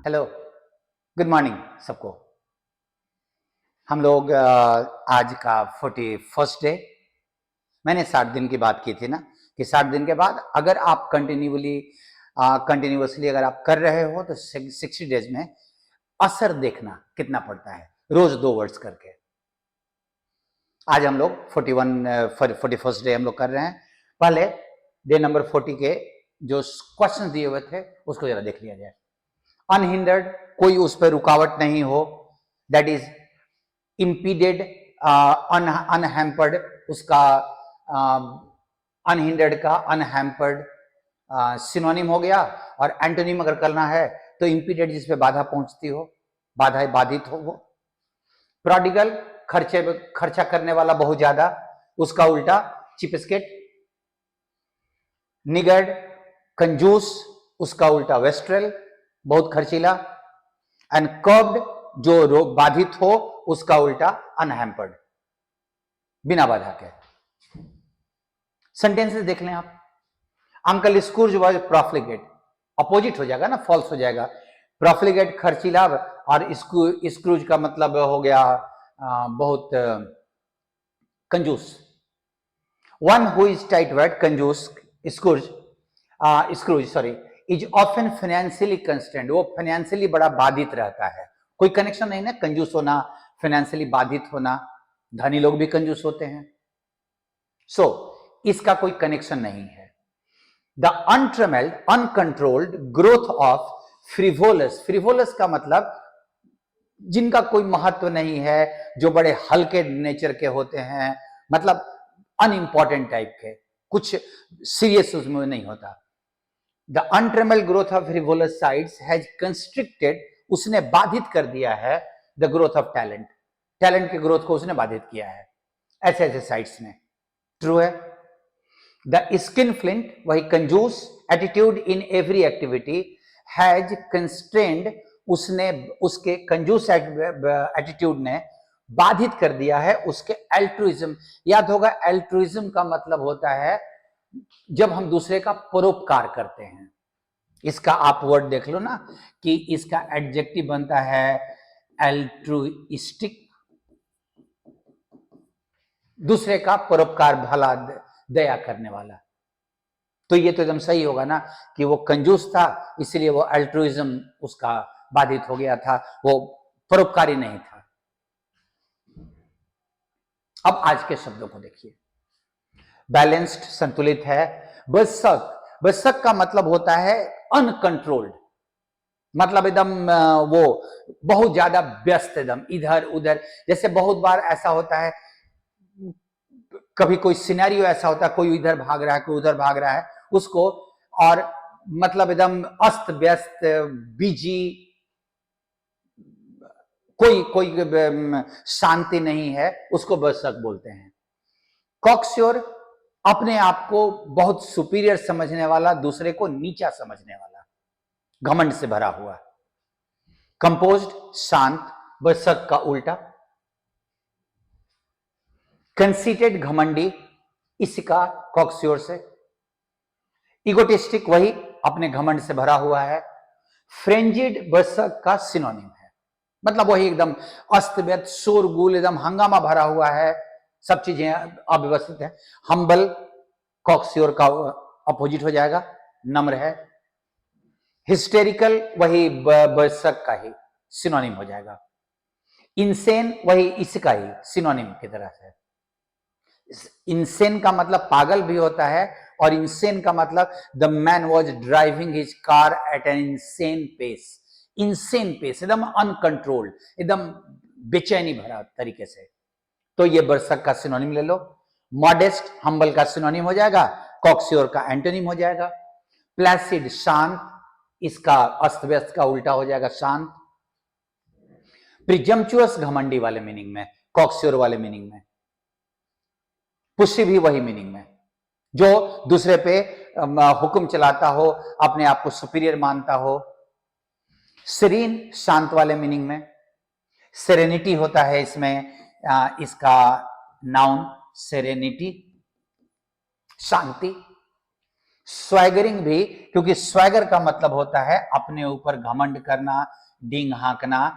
Hello, good morning सबको। हम लोग आज का 41st डे, मैंने 60 दिन की बात की थी ना कि 60 दिन के बाद अगर आप कंटिन्यूअसली अगर आप कर रहे हो तो 60 डेज में असर देखना कितना पड़ता है, रोज 2 वर्ड्स करके। आज हम लोग 41st डे हम लोग कर रहे हैं। पहले डे नंबर 40 के जो क्वेश्चन दिए हुए थे उसको जरा देख लिया जाए। अनहिंडर्ड, कोई उस पर रुकावट नहीं हो, दैट इज इम्पीडेड, अनहैम्पर्ड, उसका अनहिंडर्ड का अनहैम्पर्ड सिनोनिम हो गया। और एंटोनिम अगर करना है तो इम्पीडेड, जिसपे बाधा पहुंचती हो, बाधा बाधित हो। वो प्रोडिगल, खर्चा करने वाला बहुत ज्यादा, उसका उल्टा चिपस्केट। निगर्ड, कंजूस, उसका उल्टा वेस्ट्रल, बहुत खर्चीला। एंड कर्ब्ड, जो बाधित हो, उसका उल्टा अनहैम्पर्ड, बिना बाधा के। सेंटेंसेस देख लें आप। अंकल स्क्रूज वॉज प्रॉफ्लिगेट, अपोजिट हो जाएगा ना, फॉल्स हो जाएगा। प्रॉफ्लिगेट खर्चीला, और स्क्रूज का मतलब हो गया बहुत कंजूस। वन हु इज टाइट वर्ड, कंजूस, Scrooge sorry, is often financially constant, वो फाइनेंशियली बड़ा बाधित रहता है। कोई कनेक्शन नहीं ना, कंजूस होना, फाइनेंशियली बाधित होना। धनी लोग भी कंजूस होते हैं। सो इसका कोई कनेक्शन नहीं है। The untrammelled, uncontrolled growth of frivolous, frivolous का मतलब जिनका कोई महत्व नहीं है, जो बड़े हल्के नेचर के होते हैं, मतलब अनइंपॉर्टेंट टाइप के, कुछ सीरियस उसमें नहीं होता। The untrammelled growth of frivolous sides has constricted, उसने बाधित कर दिया है the growth of talent, talent के ग्रोथ को उसने बाधित किया है ऐसे ऐसे साइड्स में। ट्रू है। द स्किन फ्लिंट, वही कंजूस, attitude in every activity has constrained, उसने, उसके कंजूस एटीट्यूड ने बाधित कर दिया है उसके एल्ट्रुइज्म। याद होगा, एल्ट्रुइज्म का मतलब होता है जब हम दूसरे का परोपकार करते हैं। इसका आप वर्ड देख लो ना कि इसका एडजेक्टिव बनता है एल्ट्रुइस्टिक, दूसरे का परोपकार, भला दया करने वाला। तो ये तो एकदम सही होगा ना कि वो कंजूस था, इसलिए वो अल्ट्रुइज्म उसका बाधित हो गया था, वो परोपकारी नहीं था। अब आज के शब्दों को देखिए। बैलेंस्ड, संतुलित है। बसक, बसक का मतलब होता है अनकंट्रोल्ड, मतलब एकदम वो बहुत ज्यादा व्यस्त, एकदम इधर उधर। जैसे बहुत बार ऐसा होता है, कभी कोई सिनेरियो ऐसा होता है, कोई इधर भाग रहा है, कोई उधर भाग रहा है, उसको, और मतलब एकदम अस्त व्यस्त, बिजी, कोई शांति नहीं है, उसको बरसक बोलते हैं। कॉक्स्योर, अपने आप को बहुत सुपीरियर समझने वाला, दूसरे को नीचा समझने वाला, घमंड से भरा हुआ। कंपोज्ड, शांत, बरसक का उल्टा। कंसीटेड, घमंडी, इसका कॉक्स्योर से। इगोटिस्टिक, वही अपने घमंड से भरा हुआ है। फ्रेंजिड बरसक का सिनोनिम है, मतलब वही एकदम अस्त व्यस्त, शोरगुल, एकदम हंगामा भरा हुआ है, सब चीजें अव्यवस्थित है। हम्बल कॉक्स्योर का अपोजिट हो जाएगा, नम्र है। हिस्टेरिकल, वही बरसक का ही सिनोनिम हो जाएगा। इंसेन, वही इसका ही सिनोनिम की तरह है। इंसेन का मतलब पागल भी होता है, और इंसेन का मतलब the man was driving his car at an insane pace, insane pace, एकदम अनकंट्रोल्ड, एकदम बेचैनी भरा तरीके से। तो ये बरसक का सिनोनिम ले लो। मॉडेस्ट, हम्बल का सिनोनिम हो जाएगा, कॉक्स्योर का एंटोनिम हो जाएगा। प्लेसिड, शांत, इसका अस्त व्यस्त का उल्टा हो जाएगा शांत। प्रिजम्पचुअस, घमंडी वाले मीनिंग में, कॉक्स्योर वाले मीनिंग में। पुष्टि भी वही मीनिंग में, जो दूसरे पे हुक्म चलाता हो, अपने आप को सुपीरियर मानता हो। सीरीन, शांत वाले मीनिंग में। सेरेनिटी होता है इसमें, इसका नाउन सेरेनिटी, शांति। स्वैगरिंग भी, क्योंकि स्वैगर का मतलब होता है अपने ऊपर घमंड करना, डींग हाँकना,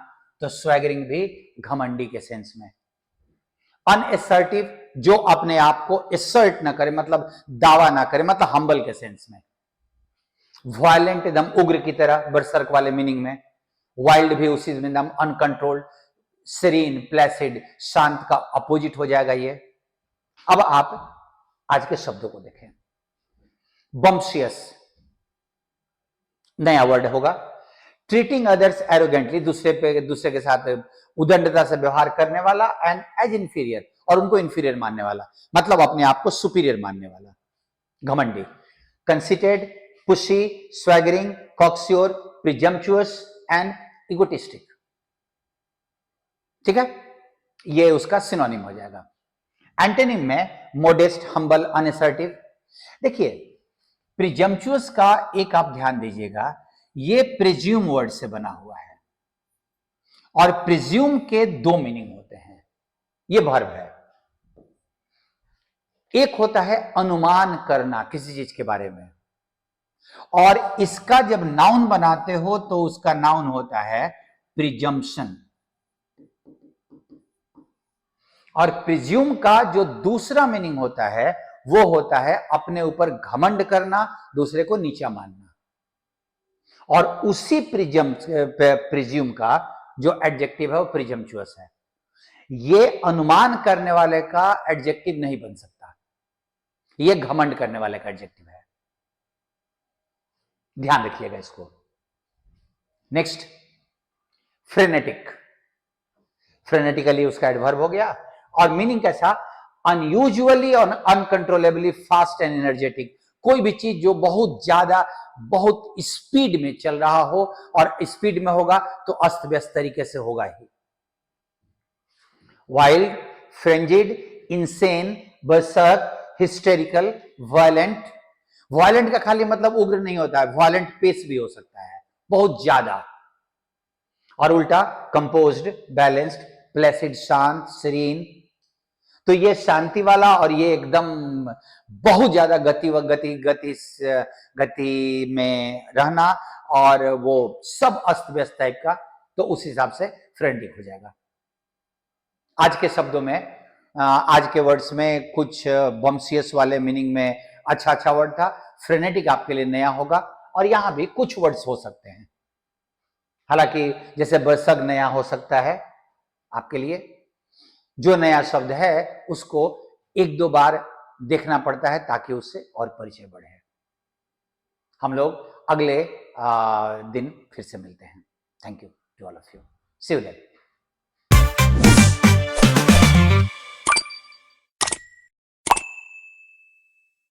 तो स्वैगरिंग भी घमंडी के सेंस में। अनएसर्टिव, जो अपने आप को एसर्ट ना करे, मतलब दावा ना करे, मतलब हम्बल के सेंस में। वायलेंट, एकदम उग्र की तरह, बरसर्क वाले मीनिंग में। वाइल्ड भी उसी में, एकदम अनकंट्रोल्ड। सीरीन, प्लेसिड, शांत का अपोजिट हो जाएगा ये। अब आप आज के शब्दों को देखें। बम्शियस नया वर्ड होगा। ट्रीटिंग अदर्स एरोगेंटली, दूसरे के साथ उदंडता से व्यवहार करने वाला, एंड एज इंफीरियर, और उनको इंफीरियर मानने वाला, मतलब अपने आप को सुपीरियर मानने वाला, घमंडी। कंसिटेड, पुशी, स्वैगरिंग, कॉक्स्योर, प्रिजम्पचुअस एंड इगोटिस्टिक। ठीक है, ये उसका सिनोनिम हो जाएगा। एंटोनिम में मोडेस्ट, हम्बल, अनएसर्टिव। देखिए, प्रिजम्पचुअस का एक आप ध्यान दीजिएगा, ये प्रिज्यूम वर्ड से बना हुआ है, और प्रिज्यूम के दो मीनिंग होते हैं। ये वर्ब है। एक होता है अनुमान करना किसी चीज के बारे में, और इसका जब नाउन बनाते हो तो उसका नाउन होता है प्रिजम्पशन। और प्रिज्यूम का जो दूसरा मीनिंग होता है वो होता है अपने ऊपर घमंड करना, दूसरे को नीचा मानना। और उसी प्रिज्यूम का जो एडजेक्टिव है वो प्रिजम्पचुअस है। ये अनुमान करने वाले का एडजेक्टिव नहीं बन सकता, ये घमंड करने वाले का एडजेक्टिव है। ध्यान रखिएगा इसको। नेक्स्ट, फ्रेनेटिक। फ्रेनेटिकली उसका एडवर्ब हो गया, और मीनिंग कैसा? अनयूजुअली और अनकंट्रोलेबली फास्ट एंड एनर्जेटिक। कोई भी चीज जो बहुत ज्यादा, बहुत स्पीड में चल रहा हो, और स्पीड में होगा तो अस्त व्यस्त तरीके से होगा ही। Wild, frenzied, insane, berserk, hysterical, violent. Violent का खाली मतलब उग्र नहीं होता है, वायलेंट पेस भी हो सकता है, बहुत ज्यादा। और उल्टा कंपोज्ड, बैलेंस्ड, प्लेसिड, शांत, सीरीन। तो ये शांति वाला, और ये एकदम बहुत ज्यादा गति में रहना, और वो सब अस्त व्यस्त टाइप का, तो उस हिसाब से फ्रेनेटिक हो जाएगा। आज के शब्दों में, आज के वर्ड्स में कुछ बम्सियस वाले मीनिंग में अच्छा वर्ड था। फ्रेनेटिक आपके लिए नया होगा, और यहां भी कुछ वर्ड्स हो सकते हैं, हालांकि जैसे बरसग नया हो सकता है आपके लिए। जो नया शब्द है उसको एक दो बार देखना पड़ता है ताकि उससे और परिचय बढ़े। हम लोग अगले दिन फिर से मिलते हैं। Thank you to all of you. See you there.